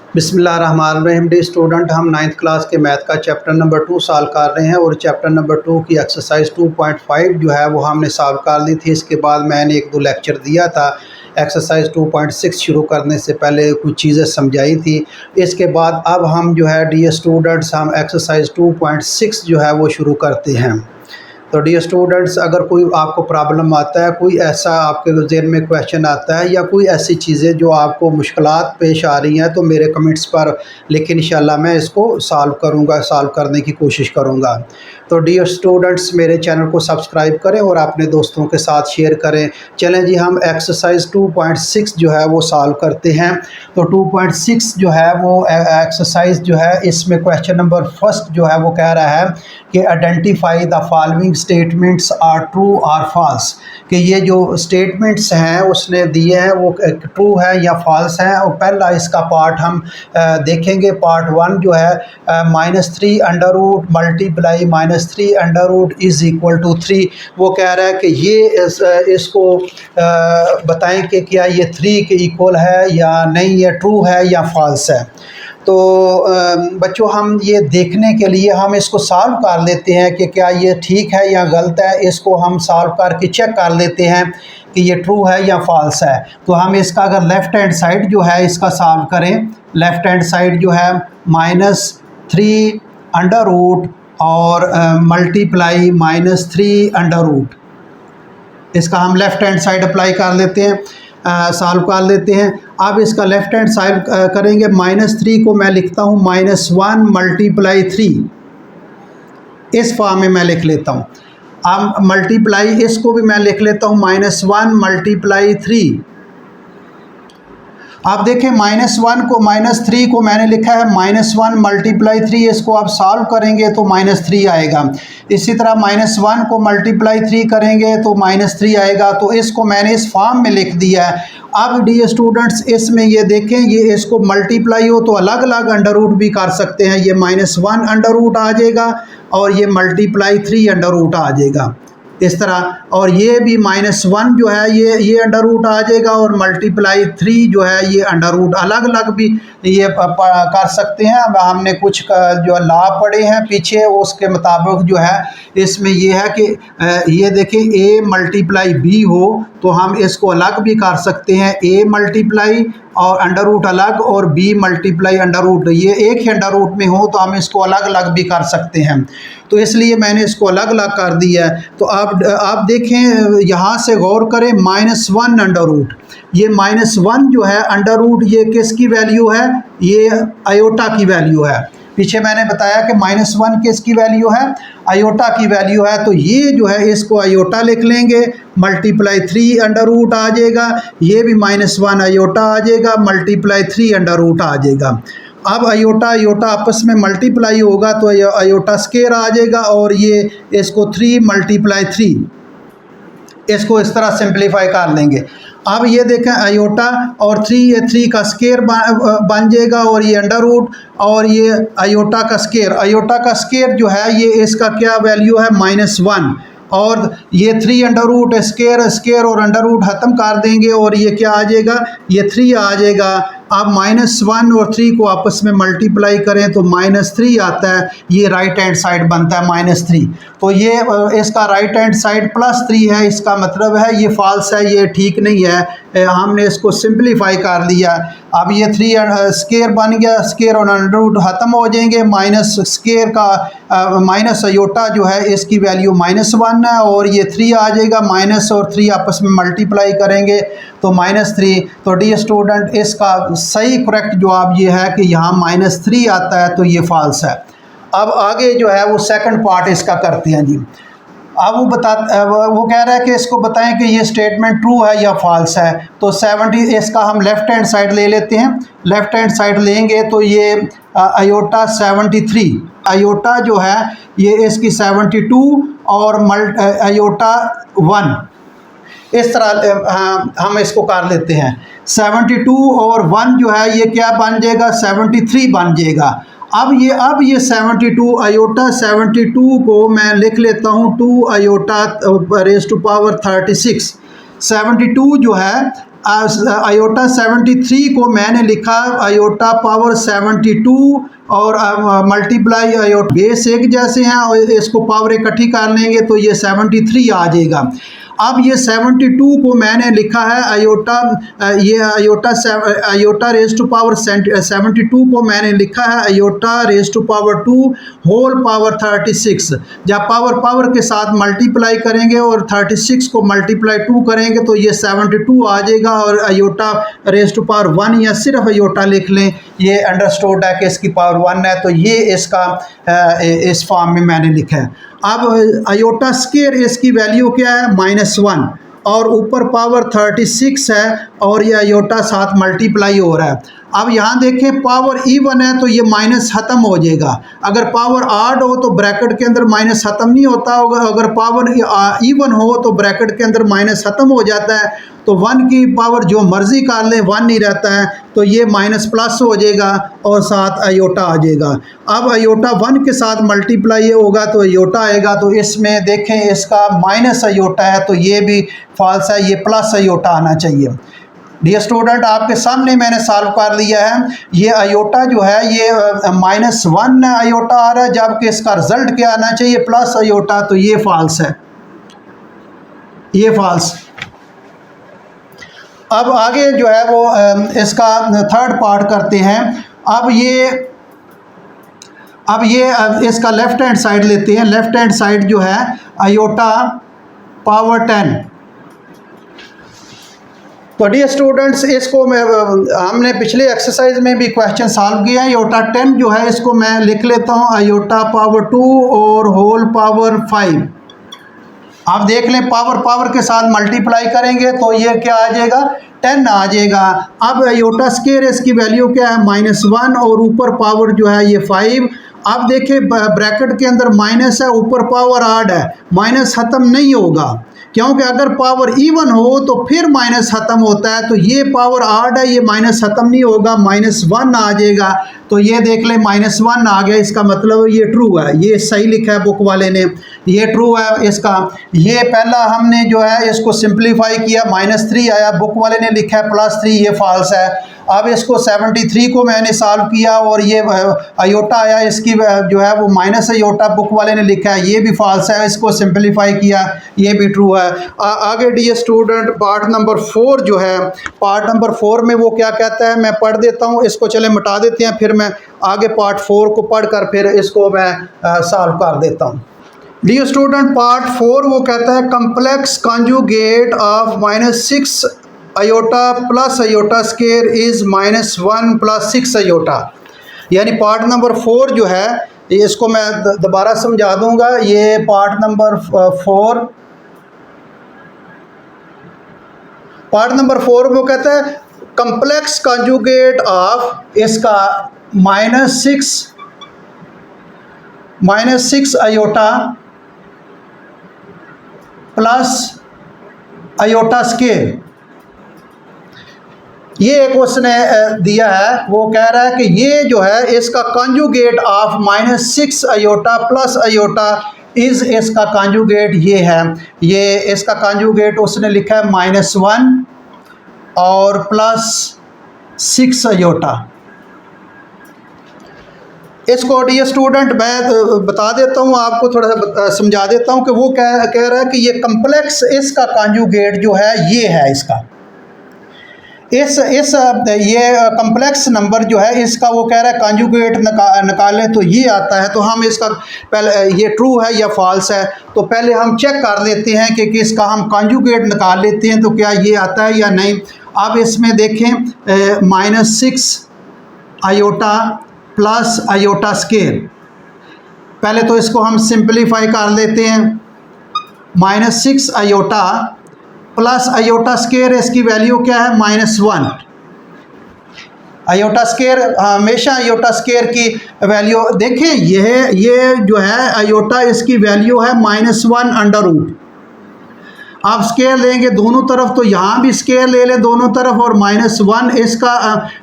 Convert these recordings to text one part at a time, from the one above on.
बिस्मिल्लाहिर्रहमानिर्रहीम। Dear student, हम 9th class के मैथ का चैप्टर नंबर 2 सॉल्व कर रहे हैं और चैप्टर नंबर 2 की एक्सरसाइज 2.5 जो है वो हमने सॉल्व कर ली थी। इसके बाद मैंने एक दो लेक्चर दिया था। एक्सरसाइज 2.6 शुरू करने से पहले कुछ चीज़ें समझाई थी। इसके बाद अब हम जो है डी स्टूडेंट्स हम एक्सरसाइज 2.6 जो है वो शुरू करते हैं। तो डियर स्टूडेंट्स, अगर कोई आपको प्रॉब्लम आता है, कोई ऐसा आपके ज़हन में क्वेश्चन आता है या कोई ऐसी चीज़ें जो आपको मुश्किलात पेश आ रही हैं, तो मेरे कमेंट्स पर लेकिन इंशाल्लाह मैं इसको सॉल्व करूँगा, सॉल्व करने की कोशिश करूँगा। तो डियर स्टूडेंट्स, मेरे चैनल को सब्सक्राइब करें और अपने दोस्तों के साथ शेयर करें। चलें जी, हम एक्सरसाइज 2.6 जो है वो सॉल्व करते हैं। तो 2.6 जो है वो एक्सरसाइज जो है, इसमें क्वेश्चन नंबर फर्स्ट जो है वो कह रहा है कि identify the following statements are true और फॉल्स। कि ये जो स्टेटमेंट्स हैं उसने दिए हैं वो ट्रू है या फॉल्स हैं। और पहला इसका पार्ट हम देखेंगे। पार्ट 1 जो है -3 under root multiply -3 under root is equal to 3। वो कह रहा है कि ये इसको बताएं कि क्या ये 3 के इक्वल है या नहीं, ये ट्रू है या फॉल्स है। तो बच्चों, हम ये देखने के लिए हम इसको सॉल्व कर लेते हैं कि क्या ये ठीक है या गलत है। इसको हम सॉल्व करके चेक कर लेते हैं कि ये ट्रू है या फॉल्स है। तो हम इसका अगर लेफ़्ट हैंड साइड जो है इसका सॉल्व करें, लेफ़्ट हैंड साइड जो है -3 अंडर रूट और मल्टीप्लाई -3 अंडर रूट, इसका हम लेफ़्ट हैंड साइड अप्लाई कर लेते हैं, सॉल्व कर लेते हैं। अब इसका लेफ़्ट हैंड साइड करेंगे। -3 को मैं लिखता हूँ -1 मल्टीप्लाई 3, इस फॉर्म में मैं लिख लेता हूँ। अब मल्टीप्लाई इसको भी मैं लिख लेता हूँ -1 मल्टीप्लाई 3। आप देखें -1 को -3 को मैंने लिखा है -1 मल्टीप्लाई 3। इसको आप सॉल्व करेंगे तो -3 आएगा। इसी तरह -1 को मल्टीप्लाई 3 करेंगे तो -3 आएगा। तो इसको मैंने इस फॉर्म में लिख दिया है। अब डी स्टूडेंट्स, इसमें ये देखें, ये इसको मल्टीप्लाई हो तो अलग अलग अंडर रूट भी कर सकते हैं। ये -1 अंडर रूट आ जाएगा और ये मल्टीप्लाई 3 अंडर रूट आ जाएगा इस तरह। और ये भी -1 जो है ये अंडर रूट आ जाएगा और मल्टीप्लाई 3 जो है ये अंडर रूट अलग अलग भी ये कर सकते हैं। अब हमने कुछ जो लॉ पढ़े हैं पीछे, उसके मुताबिक जो है इसमें ये है कि ये देखें, a मल्टीप्लाई b हो तो हम इसको अलग भी कर सकते हैं। a मल्टीप्लाई और अंडर रूट अलग और b मल्टीप्लाई अंडर रूट, ये एक ही अंडर रूट में हो तो हम इसको अलग अलग भी कर सकते हैं। तो इसलिए मैंने इसको अलग अलग कर दिया है। तो आप देखें, यहाँ से गौर करें, -1 अंडर रूट, ये -1 जो है अंडर रूट, ये किसकी वैल्यू है? ये आयोटा की वैल्यू है। पीछे मैंने बताया कि -1 किसकी वैल्यू है? आयोटा की वैल्यू है। तो ये जो है इसको आयोटा लिख लेंगे, मल्टीप्लाई 3 अंडर रूट आ जाएगा। ये भी -1 आयोटा आ जाएगा, मल्टीप्लाई 3 अंडर रूट आ जाएगा। अब आयोटा आयोटा आपस में मल्टीप्लाई होगा तो आयोटा स्क्वायर आ जाएगा और ये इसको 3 मल्टीप्लाई 3, इसको इस तरह सिंप्लीफाई कर लेंगे। अब ये देखें, आयोटा और 3, ये 3 का स्क्वायर बन जाएगा और ये अंडर रूट और ये आयोटा का स्क्वायर। आयोटा का स्क्वायर जो है ये इसका क्या वैल्यू है? -1 और ये 3 अंडर रूट, स्क्वायर स्क्वायर और अंडर रूट ख़त्म कर देंगे और ये क्या आ जाएगा? ये 3 आ जाएगा। अब -1 और 3 को आपस में मल्टीप्लाई करें तो -3 आता है। ये राइट हैंड साइड बनता है -3। तो ये इसका राइट हैंड साइड +3 है। इसका मतलब है ये फॉल्स है, ये ठीक नहीं है। हमने इसको सिंप्लीफाई कर लिया। अब ये 3 स्क्वायर बन गया, स्क्वायर और अंडर रूट ख़त्म हो जाएंगे। माइनस स्क्वायर का माइनस आयोटा जो है इसकी वैल्यू -1 है और ये 3 आ जाएगा। माइनस और 3 आपस में मल्टीप्लाई करेंगे तो -3। तो डी स्टूडेंट, इसका सही करेक्ट जवाब ये है कि यहाँ -3 आता है, तो ये फॉल्स है। अब आगे जो है वो सेकंड पार्ट इसका करते हैं जी। अब वो कह रहा है कि इसको बताएं कि ये स्टेटमेंट ट्रू है या फॉल्स है। तो 70, इसका हम लेफ़्ट हैंड साइड ले लेते हैं। लेफ़्ट हैंड साइड लेंगे तो ये आयोटा 73, आयोटा जो है ये इसकी 72 और आयोटा 1, इस तरह हम इसको कर लेते हैं। 72 और 1 जो है ये क्या बन जाएगा? 73 बन जाएगा। अब ये 72 आयोटा 72 को मैं लिख लेता हूँ 2 आयोटा रेज़ टू पावर 36। 72 जो है आयोटा 73 को मैंने लिखा आयोटा पावर 72 और मल्टीप्लाई आयोटा, बेस एक जैसे हैं और इसको पावर इकट्ठी कर लेंगे तो ये 73 आ जाएगा। अब ये 72 को मैंने लिखा है आयोटा, ये आयोटा रेज टू पावर 72 को मैंने लिखा है iota raise to power 2 whole power 36। जब पावर के साथ मल्टीप्लाई करेंगे और 36 को मल्टीप्लाई 2 करेंगे तो ये 72 आ जाएगा और आयोटा रेज टू पावर 1 या सिर्फ आयोटा लिख लें, ये अंडरस्टूड है कि इसकी पावर 1 है, तो ये इसका इस फॉर्म में मैंने लिखा है। अब आयोटा स्क्वायर इसकी वैल्यू क्या है -1 और ऊपर पावर 36 है और ये आयोटा साथ मल्टीप्लाई हो रहा है। अब यहाँ देखें पावर इवन है तो ये माइनस ख़त्म हो जाएगा, अगर पावर ऑड हो तो ब्रैकेट के अंदर माइनस ख़त्म नहीं होता होगा, अगर पावर इवन हो तो ब्रैकेट के अंदर माइनस ख़त्म हो जाता है। तो 1 की पावर जो मर्ज़ी कर लें 1 नहीं रहता है, तो ये माइनस प्लस हो जाएगा और साथ आयोटा आ जाएगा। अब आयोटा 1 के साथ मल्टीप्लाई होगा तो आयोटा आएगा, तो इसमें देखें इसका माइनस आयोटा है तो ये भी फॉल्स है, ये प्लस आयोटा आना चाहिए। डियर स्टूडेंट, आपके सामने मैंने सॉल्व कर लिया है। ये आयोटा जो है ये -1 आयोटा आ रहा है, जबकि इसका रिजल्ट क्या आना चाहिए प्लस आयोटा, तो ये फॉल्स है, ये फॉल्स। अब आगे जो है वो इसका थर्ड पार्ट करते हैं। अब ये इसका लेफ़्ट हैंड साइड लेते हैं। लेफ़्ट हैंड साइड जो है आयोटा पावर 10। तो डियर स्टूडेंट्स, इसको हमने पिछले एक्सरसाइज में भी क्वेश्चन सॉल्व किया है। आयोटा 10 जो है इसको मैं लिख लेता हूँ आयोटा पावर 2 और होल पावर 5। आप देख लें पावर के साथ मल्टीप्लाई करेंगे तो ये क्या आ जाएगा 10 आ जाएगा। अब आयोटा स्क्वायर इसकी वैल्यू क्या है -1 और ऊपर पावर जो है ये 5। अब देखें ब्रैकेट के अंदर माइनस है, ऊपर पावर ऑड है, माइनस ख़त्म नहीं होगा क्योंकि अगर पावर इवन हो तो फिर माइनस ख़त्म होता है, तो ये पावर ऑड है, ये माइनस ख़त्म नहीं होगा, -1 आ जाएगा। तो ये देख लें -1 आ गया, इसका मतलब ये ट्रू है, ये सही लिखा है बुक वाले ने, ये ट्रू है इसका। ये पहला हमने जो है इसको सिंप्लीफाई किया, -3 आया, बुक वाले ने लिखा है +3, ये फॉल्स है। अब इसको 73 को मैंने सॉल्व किया और ये आयोटा आया, इसकी जो है वो माइनस आयोटा बुक वाले ने लिखा है, ये भी फॉल्स है। इसको सिंप्लीफाई किया, ये भी ट्रू है। आगे डियर स्टूडेंट पार्ट नंबर 4 जो है, पार्ट नंबर 4 में वो क्या कहता है मैं पढ़ देता हूँ, इसको चले मिटा देते हैं, फिर मैं आगे पार्ट 4 को पढ़ कर फिर इसको मैं सॉल्व कर देता हूँ। डियर स्टूडेंट पार्ट 4 वो कहता है complex conjugate of -6 iota plus iota square is -1 + 6 iota. यानी पार्ट नंबर 4 जो है इसको मैं दोबारा समझा दूंगा। ये पार्ट नंबर 4 वो कहता है कम्प्लेक्स कॉन्जुगेट ऑफ इसका -6 आयोटा प्लस आयोटा स्क्वायर, ये एक उसने दिया है, वो कह रहा है कि ये जो है इसका conjugate of -6 iota plus iota is इसका कॉन्जुगेट ये है, ये इसका कॉन्जुगेट उसने लिखा है -1 और +6 आयोटा। इसको डियर स्टूडेंट मैं बता देता हूँ, आपको थोड़ा सा समझा देता हूँ कि वो कह रहा है कि ये कम्प्लेक्स इसका कॉन्जुगेट जो है ये है इसका, ये कम्प्लेक्स नंबर जो है इसका वो कह रहा है कॉन्जुगेट निकालें तो ये आता है। तो हम इसका पहले ये ट्रू है या फॉल्स है, तो पहले हम चेक कर लेते हैं कि इसका हम कॉन्जुगेट निकाल लेते हैं तो क्या ये आता है या नहीं। अब इसमें देखें -6 आयोटा प्लस आयोटा स्क्वायर, पहले तो इसको हम सिंप्लीफाई कर लेते हैं। -6 आयोटा प्लस आयोटा स्क्वायर इसकी वैल्यू क्या है -1। आयोटा स्क्वायर हमेशा आयोटा स्क्वायर की वैल्यू देखें, ये जो है आयोटा इसकी वैल्यू है -1 अंडर रूट। आप स्केयर लेंगे दोनों तरफ, तो यहाँ भी स्केयर ले लें दोनों तरफ, और -1 इसका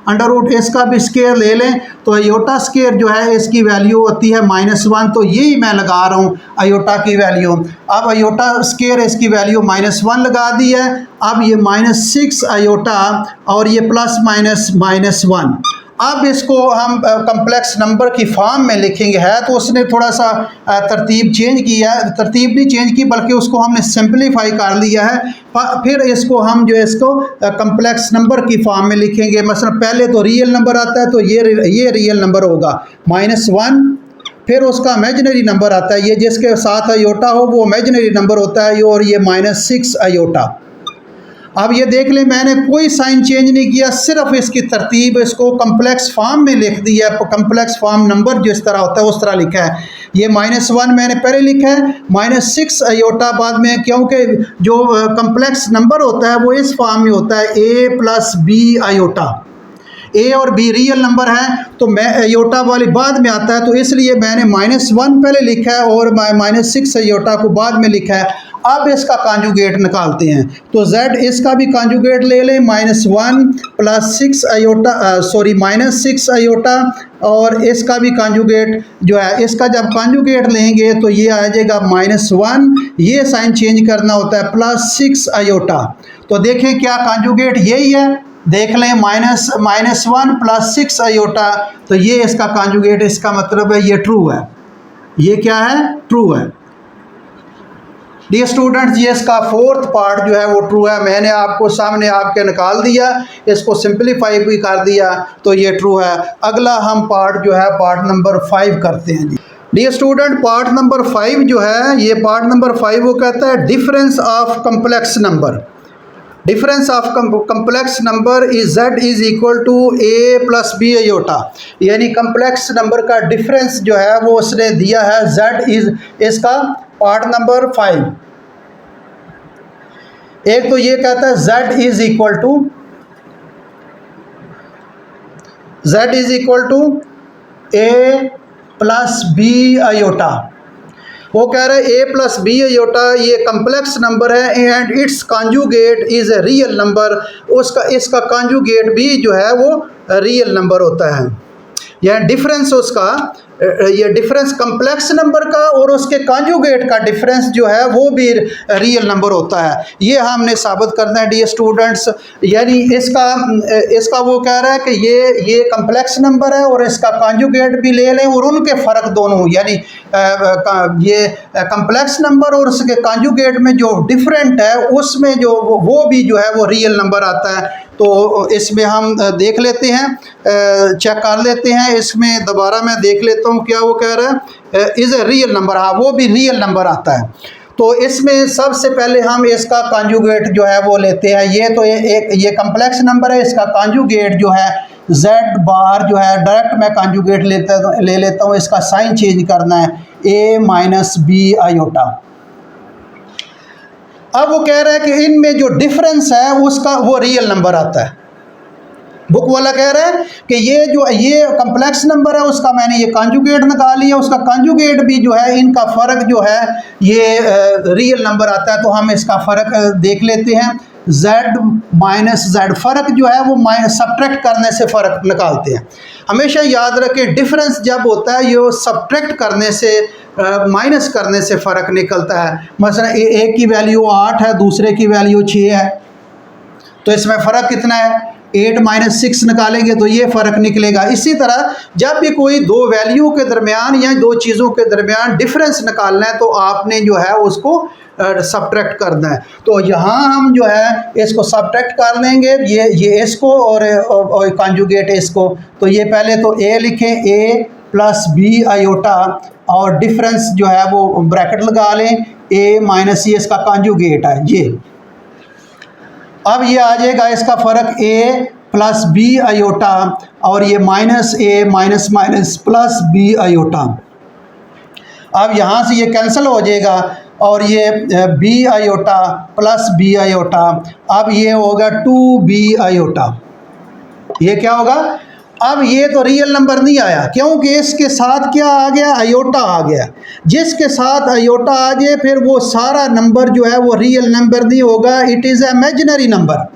अंडर रूट इसका भी स्केयर ले लें, तो अयोटा स्केयर जो है इसकी वैल्यू होती है -1। तो यही मैं लगा रहा हूँ अयोटा की वैल्यू। अब अयोटा स्केयर इसकी वैल्यू -1 लगा दी है। अब ये -6 अयोटा और ये प्लस माइनस -1। अब इसको हम कम्प्लेक्स नंबर की फॉर्म में लिखेंगे। है तो उसने थोड़ा सा तरतीब चेंज किया है, तरतीब नहीं चेंज की बल्कि उसको हमने सिंपलीफाई कर लिया है। फिर इसको हम जो है इसको कम्प्लेक्स नंबर की फॉर्म में लिखेंगे। मसलन पहले तो रियल नंबर आता है, तो ये रियल नंबर होगा -1। फिर उसका इमेजिनरी नंबर आता है, ये जिसके साथ अयोटा हो वो इमेजिनरी नंबर होता है, और ये -6 अयोटा। अब ये देख लें मैंने कोई साइन चेंज नहीं किया, सिर्फ इसकी तरतीब इसको कम्प्लेक्स फॉर्म में लिख दी है। कम्प्लेक्स फॉर्म नंबर जिस तरह होता है उस तरह लिखा है। ये -1 मैंने पहले लिखा है, -6 अयोटा बाद में, क्योंकि जो कम्प्लेक्स नंबर होता है वो इस फॉर्म में होता है a + b अयोटा। ए और बी रियल नंबर है, तो मैं अयोटा वाली बाद में आता है, तो इसलिए मैंने -1 पहले लिखा है और -6 अयोटा को बाद में लिखा है। अब इसका कॉन्जुगेट निकालते हैं, तो z इसका भी कॉन्जुगेट ले लें, -1 + 6 अयोटा -6 अयोटा, और इसका भी कॉन्जुगेट जो है, इसका जब कॉन्जुगेट लेंगे तो ये आ जाएगा -1, ये साइन चेंज करना होता है, +6 अयोटा। तो देखें क्या कॉन्जुगेट यही है, देख लें -1 + 6 अयोटा, तो ये इसका कॉन्जुगेट, इसका मतलब है ये ट्रू है। ये क्या है? ट्रू है। डियर स्टूडेंट्स, ये इसका फोर्थ पार्ट जो है वो ट्रू है। मैंने आपको सामने आपके निकाल दिया, इसको सिंपलीफाई भी कर दिया, तो ये ट्रू है। अगला हम पार्ट जो है पार्ट नंबर 5 करते हैं जी। डियर स्टूडेंट, पार्ट नंबर 5 जो है, ये पार्ट नंबर 5 वो कहता है difference of complex number. Difference of complex number is z = a + b iota. यानी कम्प्लेक्स नंबर का डिफरेंस जो है वो उसने दिया है z इज, इसका पार्ट नंबर 5। एक तो ये कहता है z = a + b अयोटा। वो कह रहे हैं a + b अयोटा ये कम्प्लेक्स नंबर है and it's conjugate is a real number. इसका कॉन्जुगेट भी जो है वो रियल नंबर होता है। यह डिफरेंस उसका, ये डिफरेंस कम्प्लेक्स नंबर का और उसके कॉन्जुगेट का डिफरेंस जो है वो भी रियल नंबर होता है। ये हमने साबित करना है डियर स्टूडेंट्स। यानी इसका वो कह रहा है कि ये कम्प्लेक्स नंबर है और इसका कॉन्जुगेट भी ले लें, और उनके फ़र्क दोनों, यानी ये कम्प्लेक्स नंबर और उसके कॉन्जुगेट में जो डिफरेंट है उसमें जो वो भी जो है वो रियल नंबर आता है। तो इसमें हम देख लेते हैं, चेक कर लेते हैं। इसमें दोबारा मैं देख लेता हूँ क्या वो कह रहा है, इज़ ए रियल नंबर। हाँ, वो भी रियल नंबर आता है। तो इसमें सबसे पहले हम इसका कॉन्जुगेट जो है वो लेते हैं। ये तो ये कम्प्लेक्स नंबर है, इसका कॉन्जुगेट जो है z बार जो है डायरेक्ट मैं कॉन्जुगेट ले लेता हूँ। इसका साइन चेंज करना है, a - b अयोटा। अब वो कह रहा है कि इनमें जो डिफरेंस है उसका वो रियल नंबर आता है। बुक वाला कह रहा है कि ये कम्प्लेक्स नंबर है, उसका मैंने ये कॉन्जुगेट निकाल लिया, उसका कॉन्जुगेट भी जो है, इनका फ़र्क जो है ये रियल नंबर आता है। तो हम इसका फ़र्क देख लेते हैं। z - z फ़र्क जो है वो सब्ट्रैक्ट करने से फ़र्क निकालते हैं। हमेशा याद रखें डिफरेंस जब होता है ये सब्ट्रैक्ट करने से, माइनस करने से फ़र्क निकलता है। मसलन एक की वैल्यू 8 है, दूसरे की वैल्यू 6 है, तो इसमें फ़र्क कितना है? 8 - 6 निकालेंगे तो ये फ़र्क निकलेगा। इसी तरह जब भी कोई दो वैल्यू के दरमियान या दो चीज़ों के दरमियान डिफरेंस निकालना है तो आपने जो है उसको सब्ट्रैक्ट करना है। तो यहाँ हम जो है इसको सब्ट्रैक्ट कर लेंगे, ये इसको और कॉन्जुगेट इसको। तो ये पहले तो a लिखें, a + b अयोटा, और डिफरेंस जो है वो ब्रैकेट लगा लें, a - ये इसका कॉन्जुगेट है ये। अब ये आ जाएगा इसका फ़र्क a + b अयोटा, और ये -a - +b अयोटा। अब यहाँ से ये कैंसिल हो जाएगा और ये b अयोटा + b अयोटा। अब ये होगा 2b अयोटा। ये क्या होगा? अब ये तो रियल नंबर नहीं आया, क्योंकि इसके साथ क्या आ गया, अयोटा आ गया। जिसके साथ अयोटा आ जाए फिर वो सारा नंबर जो है वो रियल नंबर नहीं होगा, इट इज़ इमेजिनरी नंबर।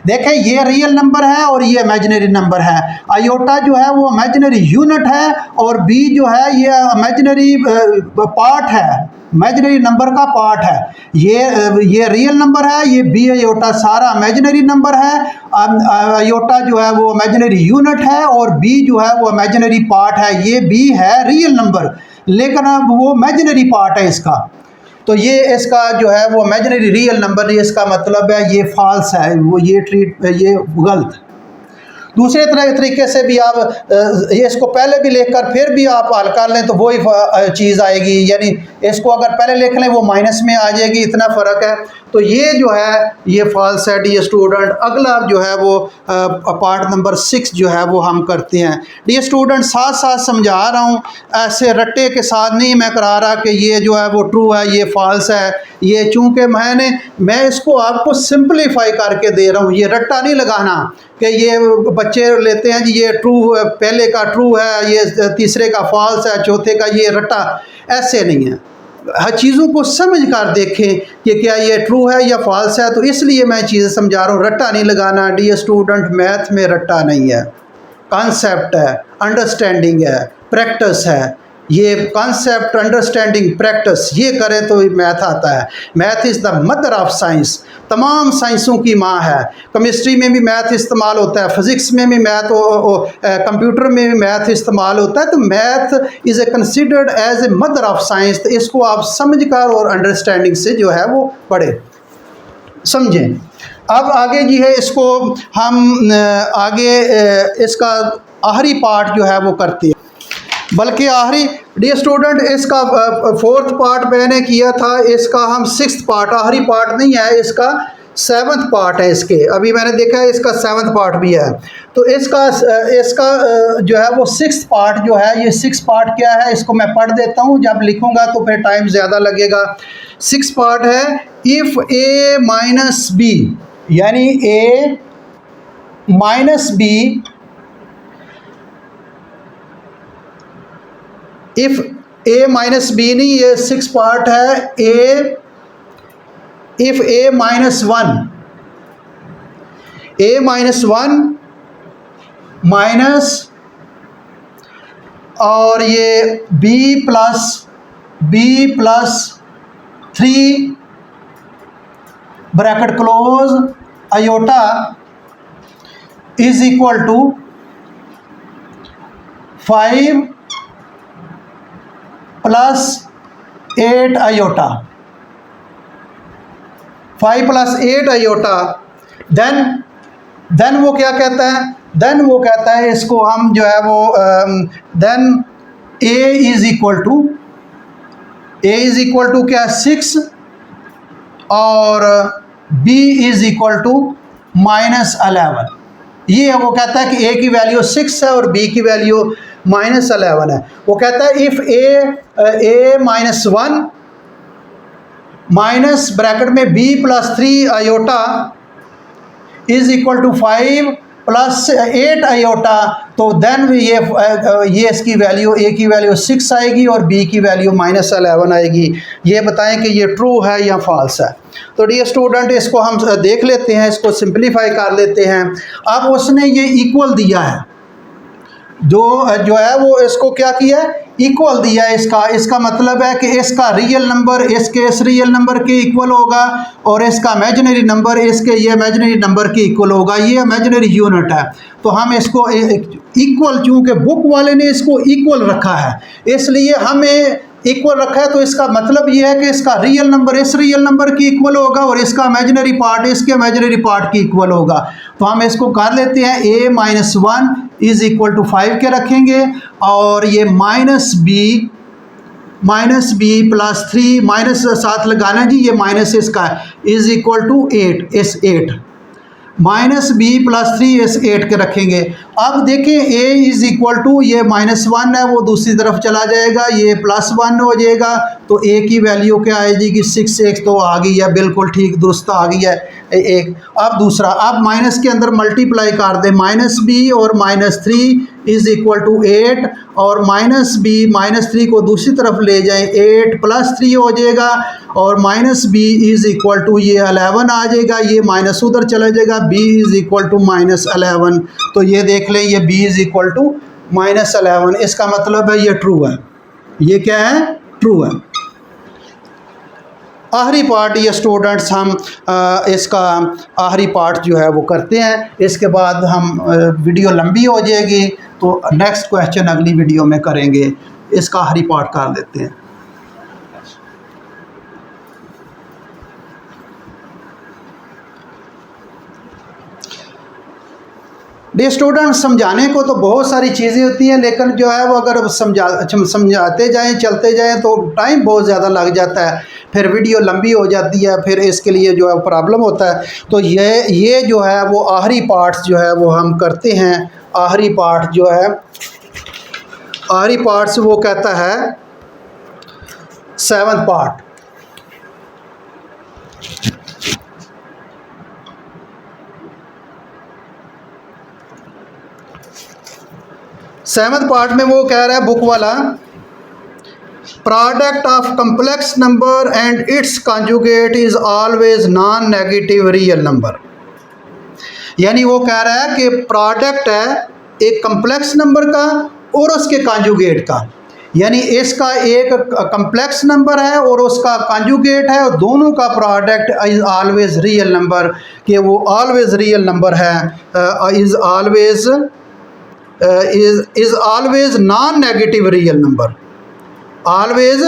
देखें, ये रियल नंबर है और ये इमेजिनरी नंबर है। अयोटा जो है वो इमेजिनरी यूनिट है और बी जो है ये इमेजिनरी पार्ट है, इमेजिनरी नंबर का पार्ट है। ये रियल नंबर है, ये बी अयोटा सारा इमेजिनरी नंबर है। अयोटा जो है वो इमेजिनरी यूनिट है और बी जो है वो इमेजिनरी पार्ट है। ये बी है रियल नंबर, लेकिन अब वो इमेजिनरी पार्ट है इसका, तो ये इसका जो है वो इमेजिनरी रियल नंबर, ये इसका मतलब है ये फॉल्स है, वो ये गलत। दूसरे तरीके से भी आप इसको पहले भी लिखकर फिर भी आप हल कर लें तो वही चीज़ आएगी, यानी इसको अगर पहले लिख लें वो माइनस में आ जाएगी, इतना फ़र्क है। तो ये जो है ये फॉल्स है डियर स्टूडेंट। अगला जो है वो पार्ट नंबर 6 जो है वो हम करते हैं। डियर स्टूडेंट, साथ साथ समझा रहा हूँ, ऐसे रट्टे के साथ नहीं मैं करा रहा कि ये जो है वो ट्रू है ये फॉल्स है। ये चूँकि मैं इसको आपको सिंपलीफाई करके दे रहा हूँ, ये रट्टा नहीं लगाना कि ये बच्चे लेते हैं जी ये ट्रू, पहले का ट्रू है, ये तीसरे का फॉल्स है, चौथे का ये रट्टा, ऐसे नहीं है। हर चीज़ों को समझ कर देखें कि क्या ये ट्रू है या फॉल्स है, तो इसलिए मैं चीज़ें समझा रहा हूँ, रट्टा नहीं लगाना। डियर स्टूडेंट, मैथ में रट्टा नहीं है, कॉन्सेप्ट है, अंडरस्टैंडिंग है, प्रैक्टिस है। ये कॉन्सेप्ट, अंडरस्टैंडिंग, प्रैक्टिस ये करें तो मैथ आता है। Math is the mother of science, तमाम साइंसों की माँ है। केमिस्ट्री में भी मैथ इस्तेमाल होता है, फिज़िक्स में भी मैथ, कंप्यूटर में भी मैथ इस्तेमाल होता है। तो math is a considered as a mother of science. तो इसको आप समझकर और अंडरस्टैंडिंग से जो है वो पढ़ें, समझें। अब आगे जी है, इसको हम आगे इसका आखिरी पार्ट जो है वो करते हैं, बल्कि आखिरी डियर स्टूडेंट इसका 4th पार्ट मैंने किया था, इसका हम 6th पार्ट, आखिरी पार्ट नहीं है, इसका 7th पार्ट है। इसके अभी मैंने देखा है इसका 7th पार्ट भी है। तो इसका जो है वो 6th पार्ट जो है, ये 6th पार्ट क्या है इसको मैं पढ़ देता हूँ, जब लिखूँगा तो फिर टाइम ज़्यादा लगेगा। 6th पार्ट है, इफ़ ए माइनस बी, यानी A minus B, if A minus B नहीं, ये 6 पार्ट है। If A minus 1, A minus 1 minus और ये B plus 3 bracket close iota is equal to 5 plus 8 iota, 5 plus 8 iota. Then वो क्या कहता है, देन वो कहता है इसको हम जो है वो then a is equal to क्या 6 और बी इज इक्वल टू -11। ये वो कहता है कि ए की वैल्यू 6 है और बी की वैल्यू -11 है। वो कहता है if A minus 1 minus bracket में B plus 3 iota is equal to 5 plus 8 iota, तो देन ये इसकी वैल्यू, ए की वैल्यू 6 आएगी और बी की वैल्यू -11 आएगी। ये बताएं कि ये ट्रू है या फॉल्स है। तो डियर स्टूडेंट, इसको हम देख लेते हैं, इसको सिंप्लीफाई कर लेते हैं। अब उसने ये इक्वल दिया है, जो है वो इसको क्या किया है, इक्वल दिया है। इसका मतलब है कि इसका रियल नंबर इस रियल नंबर के इक्वल होगा और इसका इमेजिनरी नंबर ये इमेजिनरी नंबर के इक्वल होगा। ये इमेजिनरी यूनिट है, तो हम इसको इक्वल, चूँकि बुक वाले ने इसको इक्वल रखा है इसलिए हमें इक्वल रखा है। तो इसका मतलब ये है कि इसका रियल नंबर इस रियल नंबर की इक्वल होगा और इसका इमेजिनरी पार्ट इसके इमेजिनरी पार्ट की इक्वल होगा। तो हम इसको कर लेते हैं, a minus 1 is equal to 5 के रखेंगे और ये माइनस बी प्लस 3 माइनस साथ लगाना जी, ये माइनस इसका इज इक्वल टू 8, इस 8 माइनस बी प्लस 3 इस 8 के रखेंगे। अब देखें a इज़ इक्वल टू ये -1 है वो दूसरी तरफ चला जाएगा, ये +1 हो जाएगा, तो a की वैल्यू क्या आ जाएगी 6x, तो आ गई है, बिल्कुल ठीक दुरुस्त आ गई है एक। अब दूसरा, अब माइनस के अंदर मल्टीप्लाई कर दें, -b और -3 इज़ इक्वल टू 8, और -3 को दूसरी तरफ ले जाएं, 8 + 3 हो जाएगा, और -b इज़ इक्वल टू ये 11 आ जाएगा, ये माइनस उधर चला जाएगा, b इज़ इक्वल टू -11। तो ये देख लें, ये b इज़ इक्वल टू -11, इसका मतलब है ये ट्रू है। ये क्या है? ट्रू है। आखिरी पार्ट ये स्टूडेंट्स हम इसका आखिरी पार्ट जो है वो करते हैं, इसके बाद हम वीडियो लंबी हो जाएगी, तो नेक्स्ट क्वेश्चन अगली वीडियो में करेंगे। इसका आखिरी पार्ट कर देते हैं। डे स्टूडेंट, समझाने को तो बहुत सारी चीज़ें होती हैं, लेकिन जो है वो अगर समझाते जाएं, चलते जाएं, तो टाइम बहुत ज़्यादा लग जाता है, फिर वीडियो लंबी हो जाती है, फिर इसके लिए जो है प्रॉब्लम होता है। तो ये जो है वो आखिरी पार्ट्स जो है वो हम करते हैं। आखिरी पार्ट जो है, आखिरी पार्ट्स वो कहता है 7th पार्ट। सेवंथ पार्ट में वो कह रहा है बुक वाला, product of complex number and it's conjugate is always non negative real number. यानी वो कह रहा है कि प्रोडक्ट है एक कम्प्लेक्स नंबर का और उसके कॉन्जुगेट का, यानी इसका एक कम्प्लेक्स नंबर है और उसका कॉन्जुगेट है, और दोनों का product is always real number, कि वो ऑलवेज रियल नंबर है, is always non negative real number. Always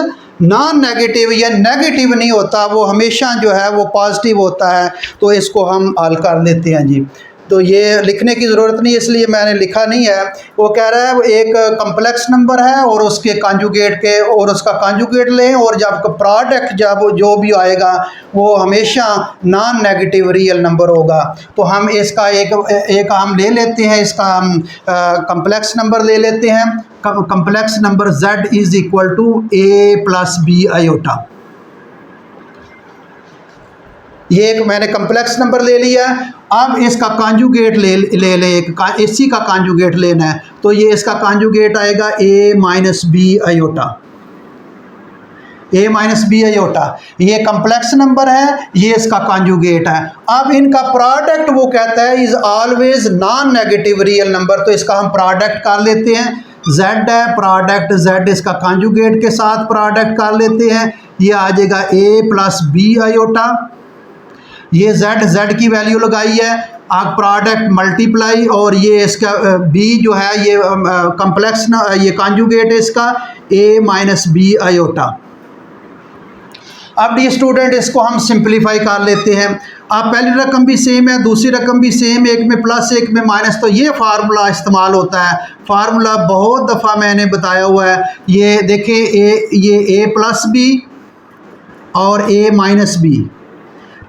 non negative, या नेगेटिव नहीं होता, वो हमेशा जो है वो पॉजिटिव होता है। तो इसको हम हल कर लेते हैं जी। तो ये लिखने की ज़रूरत नहीं, इसलिए मैंने लिखा नहीं है। वो कह रहा है वो एक कम्प्लेक्स नंबर है और उसके कॉन्जुगेट के, और उसका कॉन्जुगेट लें, और जब प्रोडक्ट जब जो भी आएगा वो हमेशा नॉन नेगेटिव रियल नंबर होगा। तो हम इसका एक हम ले लेते हैं, इसका हम कम्प्लेक्स नंबर ले लेते हैं। Complex number z is equal to a + b iota. ये एक मैंने कम्प्लेक्स नंबर ले लिया। अब इसका कॉन्जुगेट ले लें, इसी का कॉन्जुगेट लेना है, तो ये इसका कॉन्जुगेट आएगा a - b iota. a - b iota, ये कम्प्लेक्स नंबर है, ये इसका कॉन्जुगेट है। अब इनका प्रोडक्ट वो कहता है is always non negative real number, तो इसका हम प्रोडक्ट कर लेते हैं। z है प्रोडक्ट, z इसका कॉन्जुगेट के साथ प्रोडक्ट कर लेते हैं, ये आ जाएगा a + b आयोटा। ये z की वैल्यू लगाई है, आप प्रोडक्ट मल्टीप्लाई, और ये इसका b जो है ये कम्प्लेक्स ये कॉन्जुगेट है इसका a - b आयोटा। अब डी स्टूडेंट इसको हम सिंप्लीफाई कर लेते हैं। अब पहली रकम भी सेम है, दूसरी रकम भी सेम, एक में प्लस एक में माइनस, तो ये फार्मूला इस्तेमाल होता है। फार्मूला बहुत दफ़ा मैंने बताया हुआ है। ये देखें ये a + b और a - b,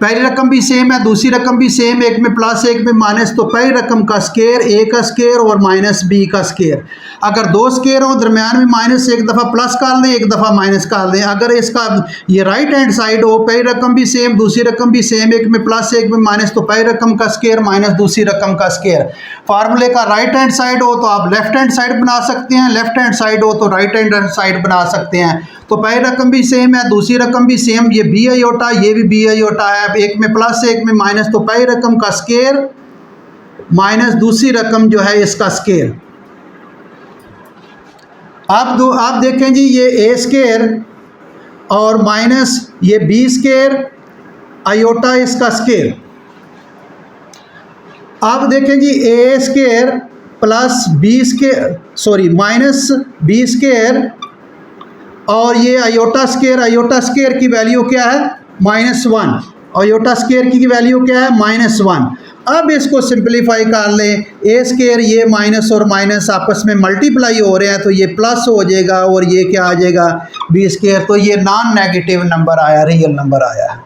पहली रकम भी सेम है, दूसरी रकम भी सेम, एक में प्लस एक में माइनस, तो पहली रकम का स्केयर a का स्केयर और -b का स्केयर। अगर दो स्केयर हो दरमियान में माइनस, एक दफ़ा प्लस कर दें, एक दफ़ा माइनस कर दें। अगर इसका ये राइट हैंड साइड हो, पहली रकम भी सेम, दूसरी रकम भी सेम, एक में प्लस एक में माइनस, तो पहली रकम का स्केयर माइनस दूसरी रकम का स्केयर। फार्मूले का राइट हैंड साइड हो तो आप लेफ्ट हैंड साइड बना सकते हैं, लेफ्ट हैंड साइड हो तो राइट हैंड साइड बना सकते हैं। तो पहली रकम भी सेम है, दूसरी रकम भी सेम, ये b आयोटा, ये भी b आयोटा है, एक में प्लस एक में माइनस, तो पहली रकम का स्केयर माइनस दूसरी रकम जो है इसका स्केयर। आप देखें जी, ये a स्केयर और माइनस ये b स्केयर आयोटा इसका स्केयर। आप देखें जी, a square plus b square, sorry minus b square, और ये आयोटा स्केयर की वैल्यू क्या है -1, आयोटा स्केयर की वैल्यू क्या है -1। अब इसको सिंप्लीफाई कर लें, a स्केयर ये माइनस और माइनस आपस में मल्टीप्लाई हो रहे हैं, तो ये प्लस हो जाएगा, और ये क्या आ जाएगा b स्केयर। तो ये नॉन नेगेटिव नंबर आया, रियल नंबर आया।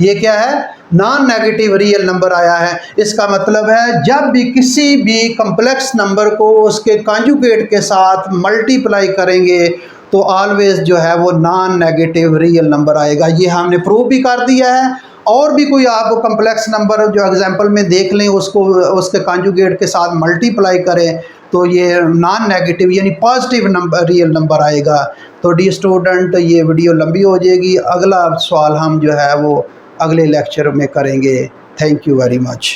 ये क्या है? नॉन नेगेटिव रियल नंबर आया है। इसका मतलब है जब भी किसी भी कम्प्लेक्स नंबर को उसके कॉन्जुगेट के साथ मल्टीप्लाई करेंगे तो ऑलवेज जो है वो नॉन नेगेटिव रियल नंबर आएगा। ये हमने प्रूव भी कर दिया है। और भी कोई आप कम्प्लेक्स नंबर जो एग्जांपल में देख लें, उसको उसके कॉन्जुगेट के साथ मल्टीप्लाई करें तो ये नॉन नेगेटिव यानी पॉजिटिव नंबर रियल नंबर आएगा। तो डी स्टूडेंट, ये वीडियो लंबी हो जाएगी, अगला सवाल हम जो है वो अगले लेक्चर में करेंगे। Thank you very much.